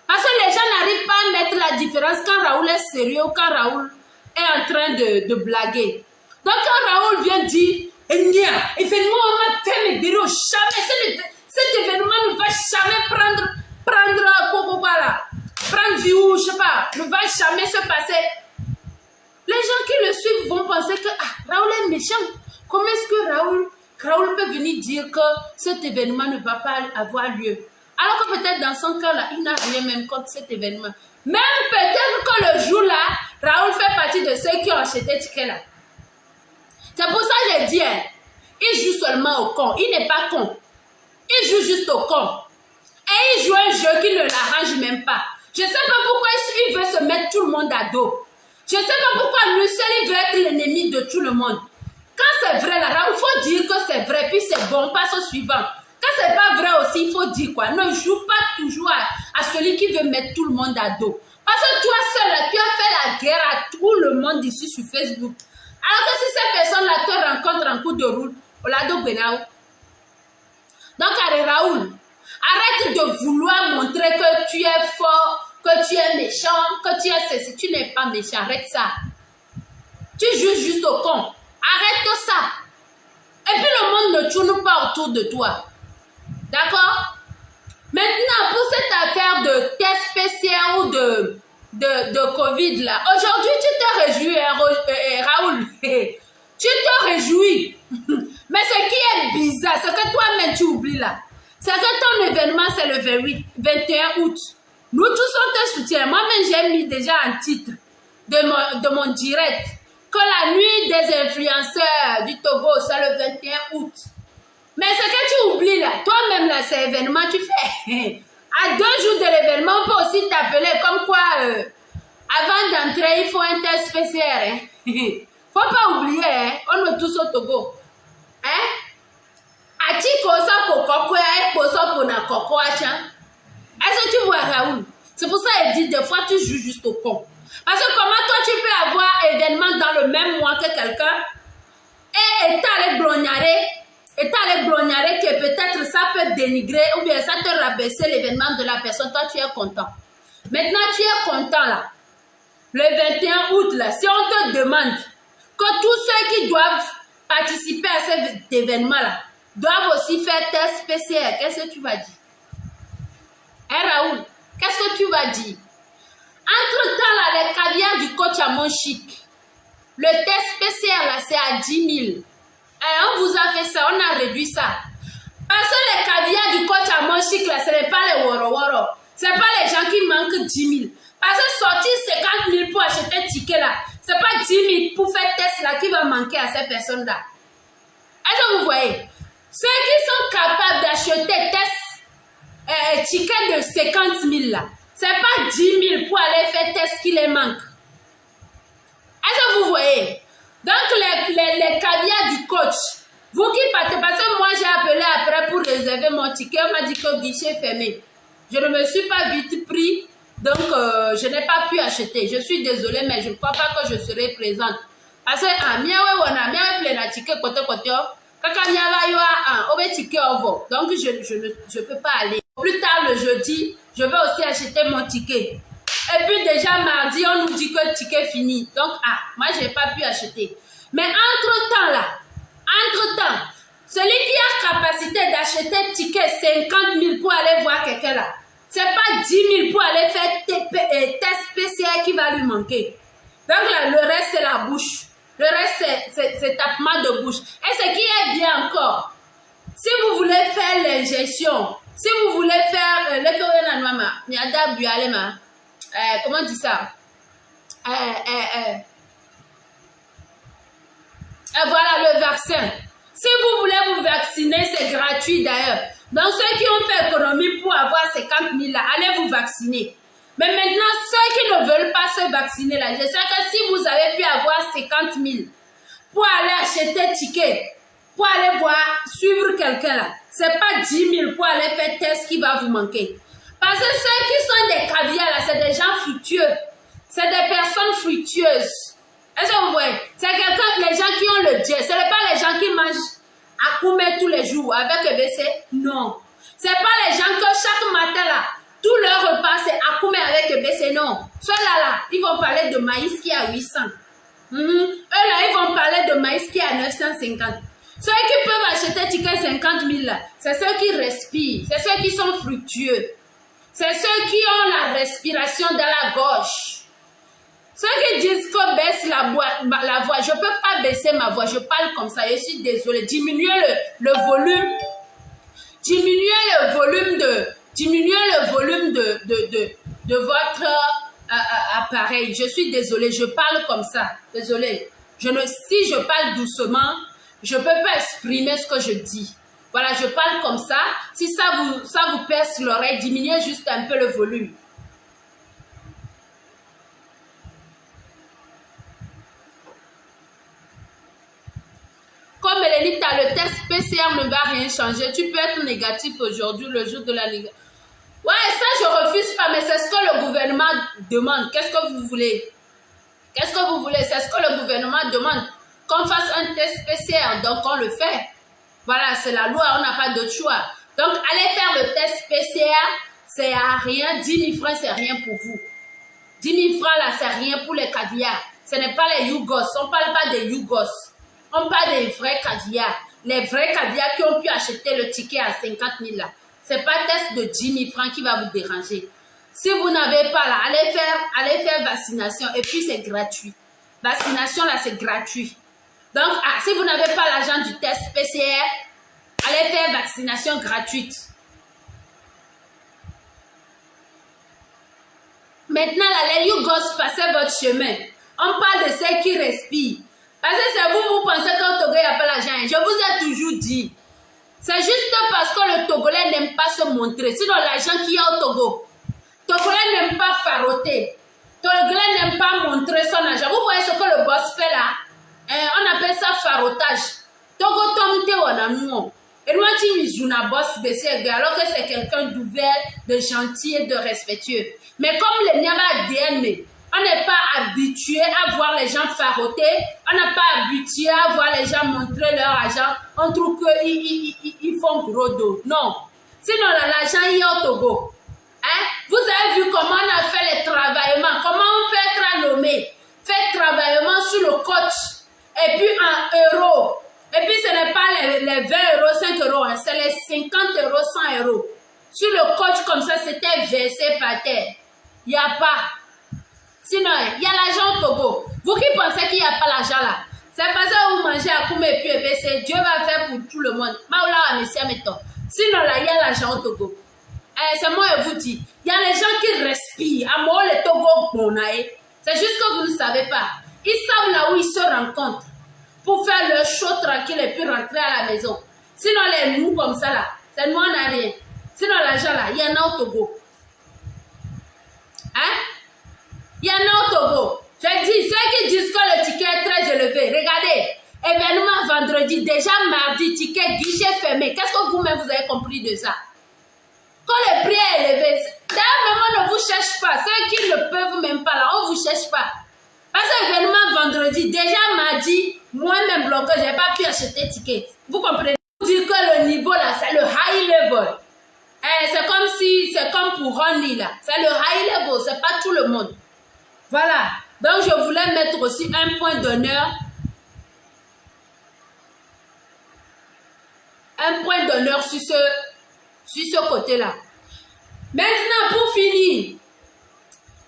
Parce que les gens n'arrivent pas à mettre la différence quand Raoul est sérieux ou quand Raoul est en train de blaguer. Donc quand Raoul vient dire, événement, on m'a fait mes bureaux, jamais, cet événement ne va jamais prendre vie ou je sais pas, ne va jamais se passer. Les gens qui le suivent vont penser que Raoul est méchant. Comment est-ce que Raoul, Raoul peut venir dire que cet événement ne va pas avoir lieu. Alors que peut-être dans son cœur-là, il n'a rien même contre cet événement. Même peut-être que le jour-là, Raoul fait partie de ceux qui ont acheté ticket-là. C'est pour ça que j'ai dit, hein, il joue seulement au con. Il n'est pas con. Il joue juste au con. Et il joue un jeu qui ne l'arrange même pas. Je ne sais pas pourquoi il veut se mettre tout le monde à dos. Je ne sais pas pourquoi lui seul, il veut être l'ennemi de tout le monde. Quand c'est vrai, là, il faut dire que c'est vrai, puis c'est bon, passe au suivant. Quand c'est pas vrai aussi, il faut dire quoi. Ne joue pas toujours à celui qui veut mettre tout le monde à dos. Parce que toi seul, là, tu as fait la guerre à tout le monde ici sur Facebook. Alors que si ces personnes-là te rencontrent en coup de route, on l'a do benao. Donc, Raoul, arrête de vouloir montrer que tu es fort, que tu es méchant, que tu es ceci. Tu n'es pas méchant, arrête ça. Tu joues juste au con. Arrête ça. Et puis le monde ne tourne pas autour de toi. D'accord? Maintenant, pour cette affaire de test PCR ou de Covid là, aujourd'hui tu te réjouis, Raoul. Tu te réjouis. Mais ce qui est bizarre, c'est que toi-même tu oublies là. C'est que ton événement c'est le 21 août. Nous tous on te soutient. Moi-même j'ai mis déjà un titre de mon direct. Que la nuit des influenceurs du Togo, c'est le 21 août. Mais ce que tu oublies là, toi-même là, c'est événement, tu fais. À 2 jours de l'événement, on peut aussi t'appeler comme quoi, avant d'entrer, il faut un test PCR. Hein? Faut pas oublier, hein? On est tous au Togo. Hein? Ati kosa pour koko, kosa pour na koko, est-ce que tu vois Raoul? C'est pour ça qu'il dit, des fois, tu joues juste au con. Parce que comment toi tu peux avoir événement dans le même mois que quelqu'un et t'aller blognarer que peut-être ça peut dénigrer ou bien ça te rabaisser l'événement de la personne, toi tu es content. Maintenant tu es content là. Le 21 août là, si on te demande que tous ceux qui doivent participer à cet événement là doivent aussi faire test PCR, qu'est-ce que tu vas dire? Hein Raoul, qu'est-ce que tu vas dire? Entre-temps, là, les caviars du coach à mon chic, le test PCR, là, c'est à 10 000. Et on vous a fait ça, on a réduit ça. Parce que les caviars du coach à mon chic, là, ce n'est pas les woro-woro. Ce n'est pas les gens qui manquent 10 000. Parce que sortir 50 000 pour acheter un ticket, là, ce n'est pas 10 000 pour faire test, là, qui va manquer à ces personnes-là. Est-ce que vous voyez? Ceux qui sont capables d'acheter test, ticket de 50 000, là, c'est pas 10 000 pour aller faire test qui les manque. Est-ce que vous voyez? Donc, les caviars du coach, vous qui partez, parce que moi j'ai appelé après pour réserver mon ticket, on m'a dit que le guichet est fermé. Je ne me suis pas vite pris, donc je n'ai pas pu acheter. Je suis désolée, mais je ne crois pas que je serai présente. Parce que, donc je ne peux pas aller. Plus tard le jeudi, je vais aussi acheter mon ticket. Et puis déjà mardi, on nous dit que le ticket est fini. Donc, moi, je n'ai pas pu acheter. Mais entre-temps, là, celui qui a capacité d'acheter un ticket 50 000 pour aller voir quelqu'un là, ce n'est pas 10 000 pour aller faire test PCR qui va lui manquer. Donc là, le reste, c'est la bouche. Le reste, c'est tapement de bouche. Et ce qui est bien encore, si vous voulez faire l'injection, si vous voulez faire comment on dit ça? Voilà le vaccin. Si vous voulez vous vacciner, c'est gratuit d'ailleurs. Donc ceux qui ont fait économie pour avoir 50 000 là, allez vous vacciner. Mais maintenant, ceux qui ne veulent pas se vacciner là, je sais que si vous avez pu avoir 50 000 pour aller acheter un ticket, pour aller voir, suivre quelqu'un là, c'est pas 10 000 pour aller faire test qui va vous manquer. Parce que ceux qui sont des caviars là, c'est des gens fructueux. C'est des personnes fructueuses. Est-ce que vous voyez? C'est quelqu'un, les gens qui ont le jet. Ce n'est pas les gens qui mangent à Koumé tous les jours avec EBC. Non. Ce n'est pas les gens que chaque matin là, tout leur repas c'est à Koumé avec EBC. Non. Ceux-là là, ils vont parler de maïs qui est à 800. Eux là, ils vont parler de maïs qui est à 950. Ceux qui peuvent acheter un ticket 50 000 là, c'est ceux qui respirent. C'est ceux qui sont fructueux. C'est ceux qui ont la respiration dans la gorge. Ceux qui disent que baisse la voix, je ne peux pas baisser ma voix, je parle comme ça, je suis désolée. Diminuez le volume, de votre appareil. Je suis désolée, je parle comme ça, désolée. Si je parle doucement, je ne peux pas exprimer ce que je dis. Voilà, je parle comme ça. Si ça vous perce l'oreille, diminuez juste un peu le volume. Comme Elenita, le test PCR ne va rien changer. Tu peux être négatif aujourd'hui, le jour de la négative. Ouais, ça je refuse pas, mais c'est ce que le gouvernement demande. Qu'est-ce que vous voulez? Qu'est-ce que vous voulez? C'est ce que le gouvernement demande. Qu'on fasse un test PCR, donc on le fait. Voilà, c'est la loi, on n'a pas d'autre choix. Donc, allez faire le test PCR, c'est à rien. 10 000 francs, c'est rien pour vous. 10 000 francs, là, c'est rien pour les caviars. Ce n'est pas les Yougos. On ne parle pas des Yougos. On parle des vrais caviars. Les vrais caviars qui ont pu acheter le ticket à 50 000 là. Ce n'est pas un test de 10 000 francs qui va vous déranger. Si vous n'avez pas là, allez faire vaccination. Et puis, c'est gratuit. Vaccination, là, c'est gratuit. Donc, si vous n'avez pas l'argent du test PCR, allez faire vaccination gratuite. Maintenant, là, les Yougos, passez votre chemin. On parle de ceux qui respirent. Parce que c'est vous pensez qu'au Togo, il n'y a pas l'argent. Je vous ai toujours dit. C'est juste parce que le Togolais n'aime pas se montrer. Sinon, l'argent qu'il y a au Togo. Togolais n'aime pas faroter. Togolais n'aime pas montrer son argent. Vous voyez ce que le boss fait là? On appelle ça farotage. Togo tomte wanamuo. Et moi, tu me boss baissé alors que c'est quelqu'un d'ouvert, de gentil et de respectueux. Mais comme les Niaba ADN, on n'est pas habitué à voir les gens faroter, on n'est pas habitué à voir les gens montrer leur argent, on trouve qu'ils font gros dos. Non. Sinon, l'argent il est au Togo. Hein? Vous avez vu comment on a fait les travaillements, comment on peut être nommé, fait travaillement sur le coach, et puis en euros. Et puis ce n'est pas les 20 euros, 5 euros, hein, c'est les 50 euros, 100 euros. Sur le coach comme ça, c'était versé par terre. Il n'y a pas. Sinon, il y a l'argent au Togo. Vous qui pensez qu'il n'y a pas l'argent là, c'est parce que vous mangez à Koumé et puis Dieu va faire pour tout le monde. Sinon là, il y a l'argent au Togo. C'est moi je vous dis, il y a les gens qui respirent. À moi, le Togo, c'est juste que vous ne savez pas. Ils savent là où ils se rencontrent pour faire leur show tranquille et puis rentrer à la maison. Sinon, les nous comme ça là, c'est nous, on n'a rien. Sinon, l'argent là, il y en a au Togo. Hein? Il y en a au Togo. Je dis, ceux qui disent que le ticket est très élevé, regardez, événement vendredi, déjà mardi, ticket guichet fermé. Qu'est-ce que vous-même vous avez compris de ça? Quand le prix est élevé, d'ailleurs, maman ne vous cherche pas. Ceux qui ne peuvent même pas là, on ne vous cherche pas. Parce que l'événement vendredi, déjà mardi, moi-même bloqué, je n'ai pas pu acheter ticket. Vous comprenez? Vous dites que le niveau là, c'est le high level. C'est comme pour Ronnie là. C'est le high level, c'est pas tout le monde. Voilà. Donc je voulais mettre aussi un point d'honneur. Un point d'honneur sur ce côté-là. Maintenant, pour finir,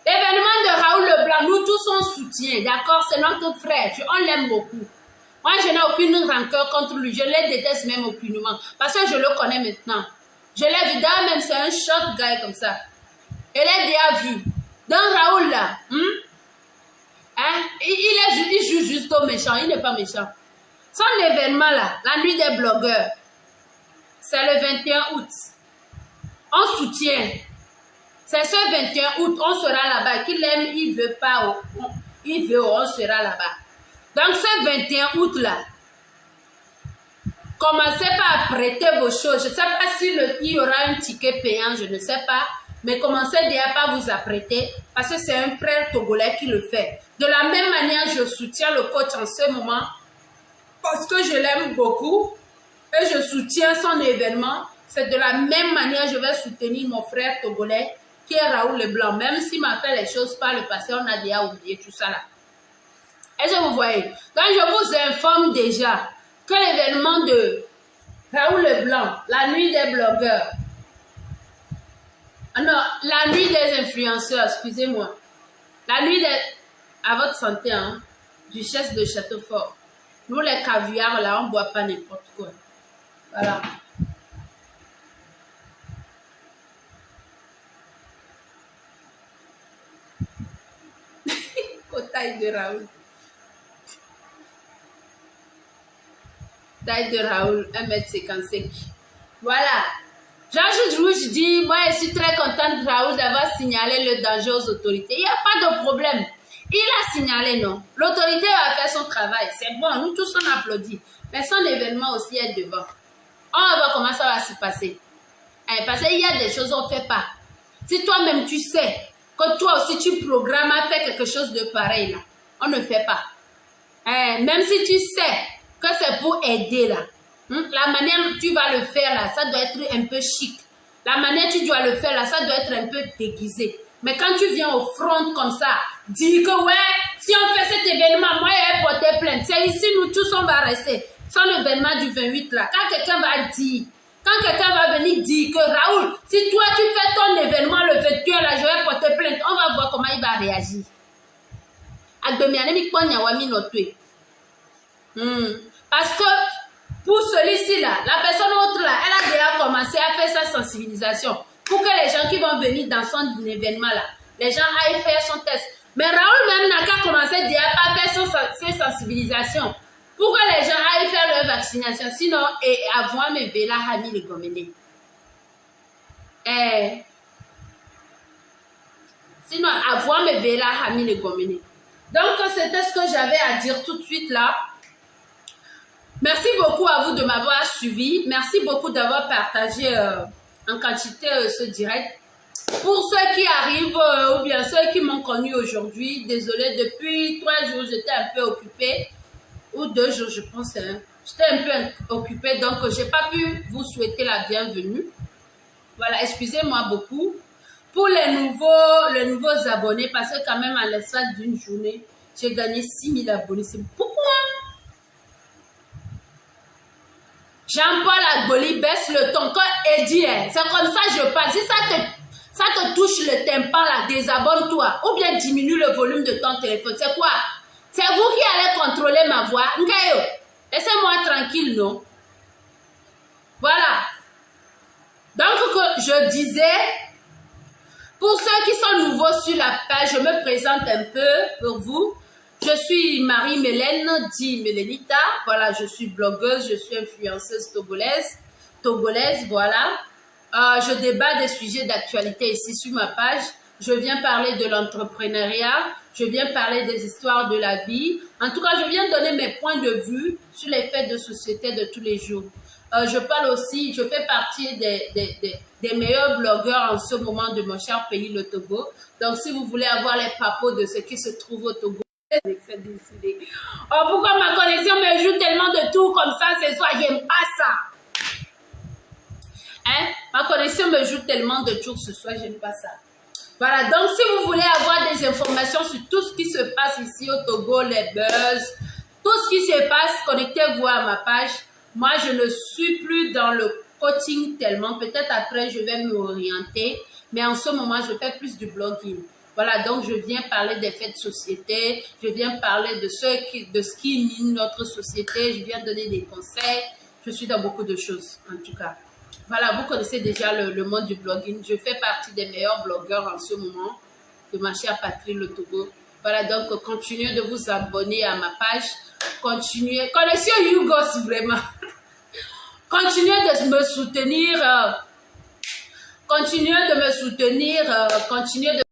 l'événement de Raoul Leblanc, nous tous on soutient, d'accord? C'est notre frère, on l'aime beaucoup. Moi, je n'ai aucune rancœur contre lui, je le déteste même aucunement, parce que je le connais maintenant. Je l'ai vu, d'ailleurs même c'est un short guy comme ça. Je l'ai déjà vu. Donc Raoul là, il joue juste au méchant, il n'est pas méchant. Son événement là, la nuit des blogueurs, c'est le 21 août. On soutient. C'est ce 21 août, on sera là-bas. Qu'il aime, il veut pas, il veut, on sera là-bas. Donc ce 21 août là, commencez pas à prêter vos choses. Je ne sais pas s'il y aura un ticket payant, je ne sais pas. Mais commencez déjà pas à vous apprêter parce que c'est un frère togolais qui le fait. De la même manière, je soutiens le coach en ce moment parce que je l'aime beaucoup et je soutiens son événement. C'est de la même manière que je vais soutenir mon frère togolais qui est Raoul Leblanc. Même s'il m'a fait les choses par le passé, on a déjà oublié tout ça là. Est-ce que vous voyez? Donc je vous informe déjà que l'événement de Raoul Leblanc, la nuit des blogueurs, non, la nuit des influenceurs, excusez-moi. La nuit des... À votre santé, hein. Duchesse de Châteaufort. Nous, les caviars, là, on ne boit pas n'importe quoi. Voilà. Taille de Raoul. Taille de Raoul, 1m55. Voilà. Jean-Jules Rouge dit, moi, je suis très contente, Raoul, d'avoir signalé le danger aux autorités. Il n'y a pas de problème. Il a signalé, non. L'autorité a fait son travail. C'est bon, nous tous, on applaudit. Mais son événement aussi est devant. On va voir comment ça va se passer. Parce qu'il y a des choses qu'on ne fait pas. Si toi-même, tu sais que toi aussi, tu programmes à faire quelque chose de pareil, là, on ne fait pas. Même si tu sais que c'est pour aider, là, la manière dont tu vas le faire, là, ça doit être un peu chic. La manière dont tu dois le faire, là, ça doit être un peu déguisé. Mais quand tu viens au front comme ça, dis que ouais, si on fait cet événement, moi, je vais porter plainte. C'est ici, nous tous, on va rester. Sans l'événement du 28, là, quand quelqu'un va dire, quand quelqu'un va venir dire que Raoul, si toi, tu fais ton événement le 28, là, je vais porter plainte, on va voir comment il va réagir. Parce que pour celui-ci là, la personne autre là, elle a déjà commencé à faire sa sensibilisation pour que les gens qui vont venir dans son événement là, les gens aillent faire son test. Mais Raoul même n'a qu'à commencer déjà à faire ses sensibilisations pour que les gens aillent faire leur vaccination. Sinon, avant mes vélas Hami les Goméné. Sinon, avant mes vélas Hami les Goméné. Donc, c'était ce que j'avais à dire tout de suite là. Merci beaucoup à vous de m'avoir suivi. Merci beaucoup d'avoir partagé en quantité ce direct. Pour ceux qui arrivent ou bien ceux qui m'ont connu aujourd'hui, désolé, depuis 3 jours, j'étais un peu occupée. Ou 2 jours, je pense. Hein. J'étais un peu occupée, donc je n'ai pas pu vous souhaiter la bienvenue. Voilà, excusez-moi beaucoup. Pour les nouveaux abonnés, parce que quand même, à l'espace d'une journée, j'ai gagné 6000 abonnés. C'est beaucoup, hein? Jean-Paul Agboli, baisse le ton. Quand Eddie, c'est comme ça que je parle. Si ça te touche le tympan, là, désabonne-toi. Ou bien diminue le volume de ton téléphone. C'est quoi? C'est vous qui allez contrôler ma voix. Laissez-moi tranquille, non? Voilà. Donc, je disais, pour ceux qui sont nouveaux sur la page, je me présente un peu pour vous. Je suis Marie-Mélène, dit Mélénita. Voilà, je suis blogueuse, je suis influenceuse togolaise, voilà. Je débat des sujets d'actualité ici sur ma page. Je viens parler de l'entrepreneuriat, je viens parler des histoires de la vie. En tout cas, je viens donner mes points de vue sur les faits de société de tous les jours. Je parle aussi, je fais partie des meilleurs blogueurs en ce moment de mon cher pays, le Togo. Donc, si vous voulez avoir les papos de ce qui se trouve au Togo, oh, pourquoi ma connexion me joue tellement de tours comme ça ce soir? J'aime pas ça. Hein? Ma connexion me joue tellement de tours ce soir, j'aime pas ça. Voilà, donc si vous voulez avoir des informations sur tout ce qui se passe ici au Togo, les buzz, tout ce qui se passe, connectez-vous à ma page. Moi, je ne suis plus dans le coaching tellement. Peut-être après, je vais m'orienter. Mais en ce moment, je fais plus du blogging. Voilà, donc je viens parler des faits de société, je viens parler de ce qui mine notre société, je viens donner des conseils, je suis dans beaucoup de choses en tout cas. Voilà, vous connaissez déjà le monde du blogging, je fais partie des meilleurs blogueurs en ce moment de ma chère patrie, le Togo. Voilà, donc continuez de vous abonner à ma page, continuez, connaissez YouGos vraiment, continuez de me soutenir, continuez de